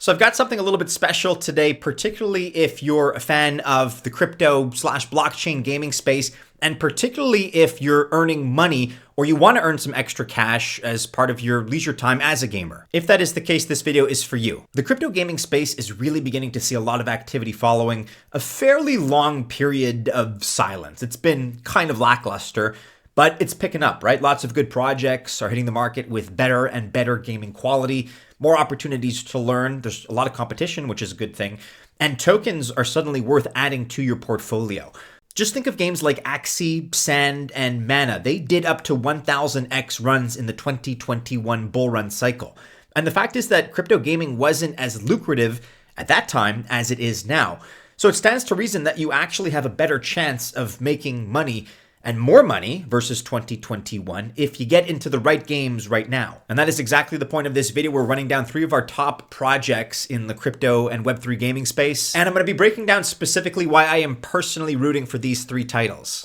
So I've got something a little bit special today, particularly if you're a fan of the crypto/blockchain gaming space, and particularly if you're earning money or you want to earn some extra cash as part of your leisure time as a gamer. If that is the case, this video is for you. The crypto gaming space is really beginning to see a lot of activity following a fairly long period of silence. It's been kind of lackluster, but it's picking up, right? Lots of good projects are hitting the market with better and better gaming quality, more opportunities to learn. There's a lot of competition, which is a good thing. And tokens are suddenly worth adding to your portfolio. Just think of games like Axie, Sand, and Mana. They did up to 1000x runs in the 2021 bull run cycle. And the fact is that crypto gaming wasn't as lucrative at that time as it is now. So it stands to reason that you actually have a better chance of making money and more money versus 2021 if you get into the right games right now. And that is exactly the point of this video. We're running down 3 of our top projects in the crypto and Web3 gaming space. And I'm going to be breaking down specifically why I am personally rooting for these 3 titles.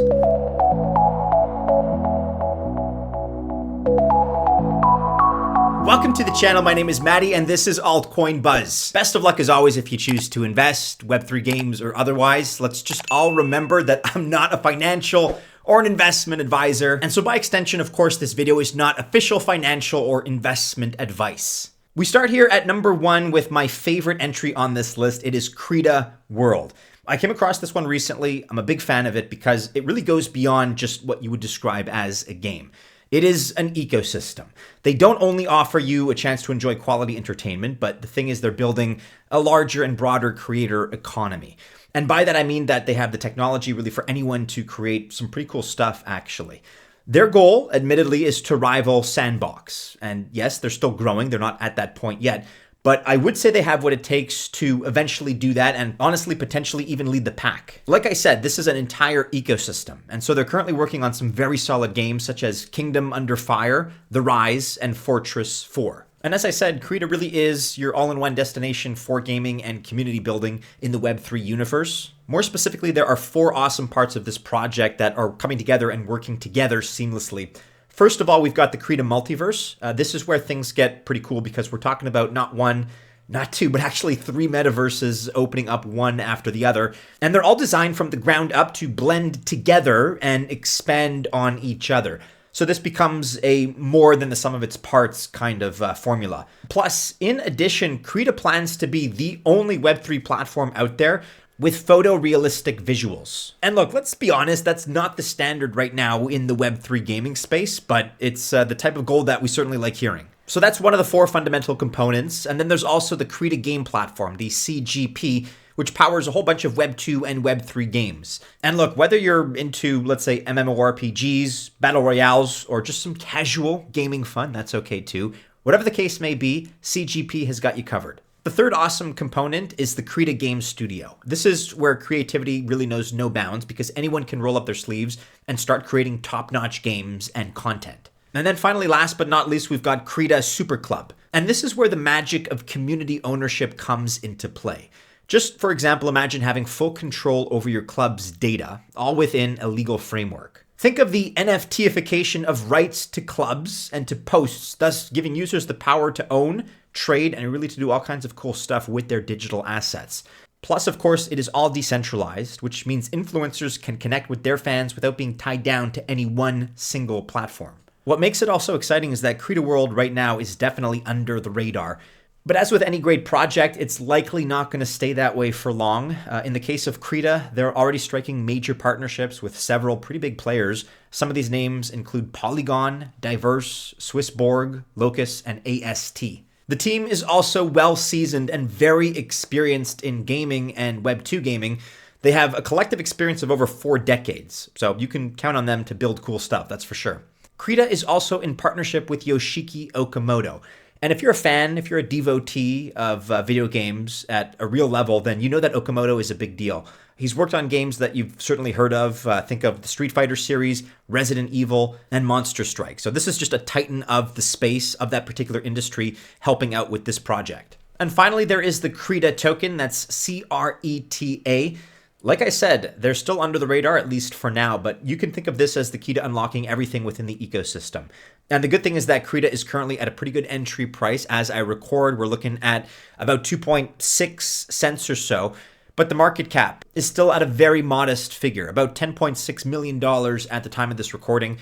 Welcome to the channel. My name is Maddie and this is Altcoin Buzz. Best of luck as always if you choose to invest, Web3 games or otherwise. Let's just all remember that I'm not a financial or an investment advisor. And so by extension, of course, this video is not official financial or investment advice. We start here at number 1 with my favorite entry on this list. It is Creta World. I came across this one recently. I'm a big fan of it because it really goes beyond just what you would describe as a game. It is an ecosystem. They don't only offer you a chance to enjoy quality entertainment, but the thing is they're building a larger and broader creator economy. And by that, I mean that they have the technology really for anyone to create some pretty cool stuff, actually. Their goal, admittedly, is to rival Sandbox. And yes, they're still growing. They're not at that point yet. But I would say they have what it takes to eventually do that and honestly, potentially even lead the pack. Like I said, this is an entire ecosystem. And so they're currently working on some very solid games such as Kingdom Under Fire, The Rise, and Fortress 4. And as I said, Creta really is your all-in-one destination for gaming and community building in the Web3 universe. More specifically, there are 4 awesome parts of this project that are coming together and working together seamlessly. First of all, we've got the Creta Multiverse. This is where things get pretty cool because we're talking about not 1, not 2, but actually 3 metaverses opening up one after the other. And they're all designed from the ground up to blend together and expand on each other. So this becomes a more than the sum of its parts kind of formula. Plus, in addition, Creta plans to be the only Web3 platform out there with photorealistic visuals. And look, let's be honest, that's not the standard right now in the Web3 gaming space, but it's the type of gold that we certainly like hearing. So that's one of the 4 fundamental components. And then there's also the Creta Game Platform, the CGP, which powers a whole bunch of Web 2 and Web 3 games. And look, whether you're into, let's say, MMORPGs, Battle Royales, or just some casual gaming fun, that's okay too. Whatever the case may be, CGP has got you covered. The third awesome component is the Creta Game Studio. This is where creativity really knows no bounds because anyone can roll up their sleeves and start creating top-notch games and content. And then finally, last but not least, we've got Creta Super Club. And this is where the magic of community ownership comes into play. Just for example, imagine having full control over your club's data, all within a legal framework. Think of the NFTification of rights to clubs and to posts, thus giving users the power to own, trade, and really to do all kinds of cool stuff with their digital assets. Plus, of course, it is all decentralized, which means influencers can connect with their fans without being tied down to any one single platform. What makes it also exciting is that Creta World right now is definitely under the radar. But as with any great project, it's likely not going to stay that way for long. In the case of Creta, they're already striking major partnerships with several pretty big players. Some of these names include Polygon, Diverse, Swissborg, Locus, and AST. The team is also well-seasoned and very experienced in gaming and Web2 gaming. They have a collective experience of over 4 decades, so you can count on them to build cool stuff, that's for sure. Creta is also in partnership with Yoshiki Okamoto. And if you're a fan, if you're a devotee of video games at a real level, then you know that Okamoto is a big deal. He's worked on games that you've certainly heard of. Think of the Street Fighter series, Resident Evil, and Monster Strike. So this is just a titan of the space of that particular industry helping out with this project. And finally, there is the Creta token. That's CRETA. Like I said, they're still under the radar, at least for now, but you can think of this as the key to unlocking everything within the ecosystem. And the good thing is that Creta is currently at a pretty good entry price. As I record, we're looking at about 2.6 cents or so, but the market cap is still at a very modest figure, about $10.6 million at the time of this recording.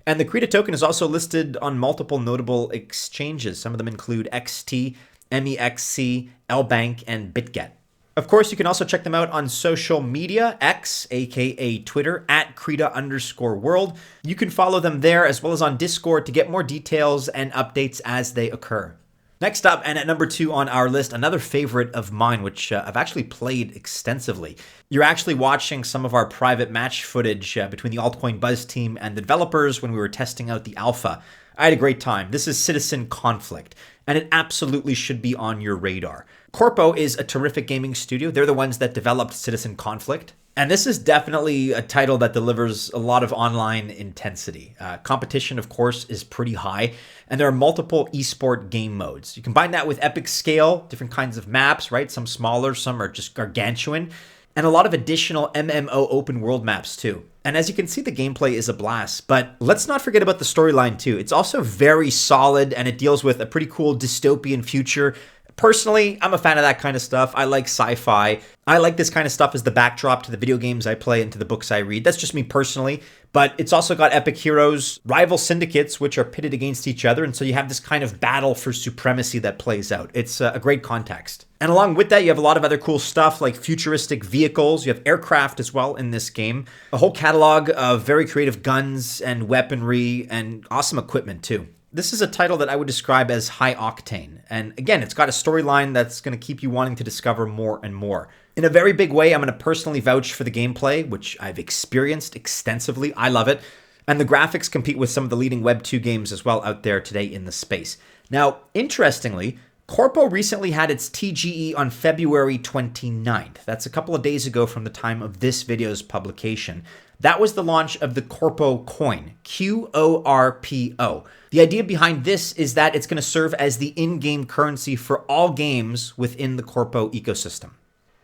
And the Creta token is also listed on multiple notable exchanges. Some of them include XT, MEXC, LBank, and BitGet. Of course, you can also check them out on social media, X, aka Twitter, at Creta_world. You can follow them there as well as on Discord to get more details and updates as they occur. Next up, and at number 2 on our list, another favorite of mine, which I've actually played extensively. You're actually watching some of our private match footage between the Altcoin Buzz team and the developers when we were testing out the alpha. I had a great time. This is Citizen Conflict, and it absolutely should be on your radar. Corpo is a terrific gaming studio. They're the ones that developed Citizen Conflict. And this is definitely a title that delivers a lot of online intensity. Competition, of course, is pretty high, and there are multiple esport game modes. You combine that with epic scale, different kinds of maps, right? Some smaller, some are just gargantuan, and a lot of additional MMO open world maps too. And as you can see, the gameplay is a blast, but let's not forget about the storyline too. It's also very solid, and it deals with a pretty cool dystopian future. Personally, I'm a fan of that kind of stuff. I like sci-fi. I like this kind of stuff as the backdrop to the video games I play and to the books I read. That's just me personally. But it's also got epic heroes, rival syndicates, which are pitted against each other. And so you have this kind of battle for supremacy that plays out. It's a great context. And along with that, you have a lot of other cool stuff like futuristic vehicles. You have aircraft as well in this game. A whole catalog of very creative guns and weaponry and awesome equipment too. This is a title that I would describe as high octane. And again, it's got a storyline that's going to keep you wanting to discover more and more. In a very big way, I'm going to personally vouch for the gameplay, which I've experienced extensively. I love it. And the graphics compete with some of the leading Web 2 games as well out there today in the space. Now, interestingly, Corpo recently had its TGE on February 29th. That's a couple of days ago from the time of this video's publication. That was the launch of the Corpo coin, QORPO. The idea behind this is that it's going to serve as the in-game currency for all games within the Corpo ecosystem.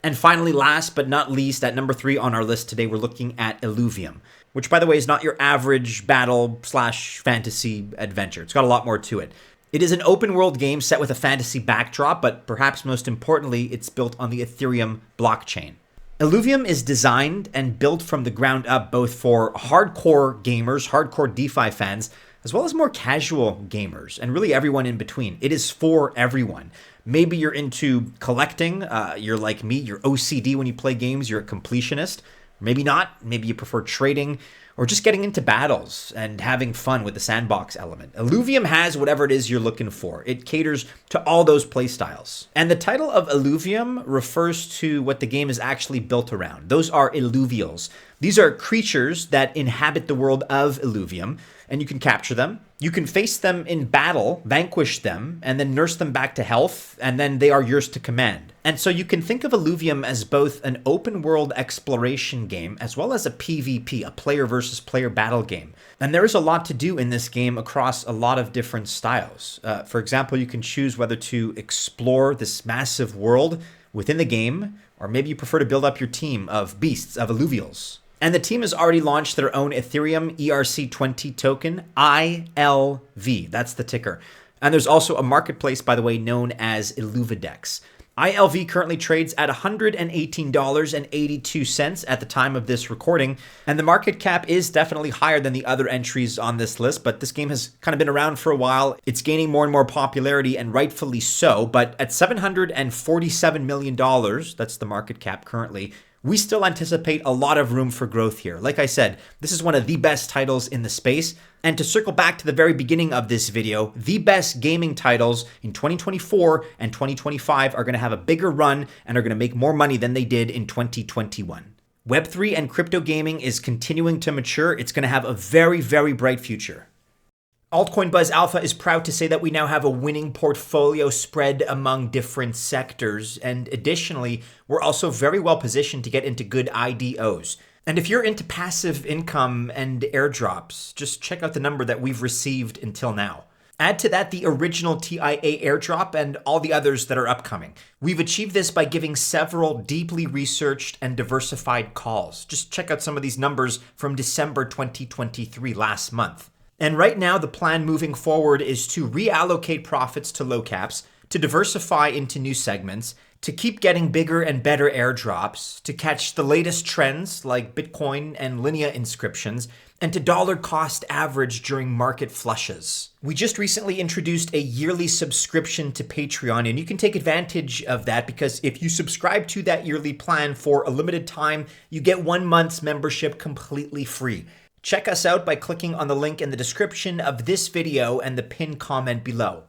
And finally, last but not least, at number 3 on our list today, we're looking at Illuvium, which, by the way, is not your average battle/fantasy adventure. It's got a lot more to it. It is an open world game set with a fantasy backdrop, but perhaps most importantly, it's built on the Ethereum blockchain. Illuvium is designed and built from the ground up both for hardcore gamers, hardcore DeFi fans, as well as more casual gamers, and really everyone in between. It is for everyone. Maybe you're into collecting, you're like me, you're OCD when you play games, you're a completionist. Maybe not, maybe you prefer trading, or just getting into battles and having fun with the sandbox element. Illuvium has whatever it is you're looking for. It caters to all those playstyles. And the title of Illuvium refers to what the game is actually built around. Those are illuvials. These are creatures that inhabit the world of Illuvium, and you can capture them. You can face them in battle, vanquish them, and then nurse them back to health, and then they are yours to command. And so you can think of Illuvium as both an open world exploration game as well as a PvP, a player versus player battle game. And there is a lot to do in this game across a lot of different styles. For example, you can choose whether to explore this massive world within the game, or maybe you prefer to build up your team of beasts, of illuvials. And the team has already launched their own Ethereum ERC20 token, ILV. That's the ticker. And there's also a marketplace, by the way, known as Illuvidex. ILV currently trades at $118.82 at the time of this recording, and the market cap is definitely higher than the other entries on this list, but this game has kind of been around for a while. It's gaining more and more popularity, and rightfully so, but at $747 million, that's the market cap currently, we still anticipate a lot of room for growth here. Like I said, this is one of the best titles in the space. And to circle back to the very beginning of this video, the best gaming titles in 2024 and 2025 are going to have a bigger run and are going to make more money than they did in 2021. Web3 and crypto gaming is continuing to mature. It's going to have a very, very bright future. Altcoin Buzz Alpha is proud to say that we now have a winning portfolio spread among different sectors. And additionally, we're also very well positioned to get into good IDOs. And if you're into passive income and airdrops, just check out the number that we've received until now. Add to that the original TIA airdrop and all the others that are upcoming. We've achieved this by giving several deeply researched and diversified calls. Just check out some of these numbers from December 2023, last month. And right now, the plan moving forward is to reallocate profits to low caps, to diversify into new segments, to keep getting bigger and better airdrops, to catch the latest trends like Bitcoin and Linea inscriptions, and to dollar cost average during market flushes. We just recently introduced a yearly subscription to Patreon, and you can take advantage of that because if you subscribe to that yearly plan for a limited time, you get 1 month's membership completely free. Check us out by clicking on the link in the description of this video and the pinned comment below.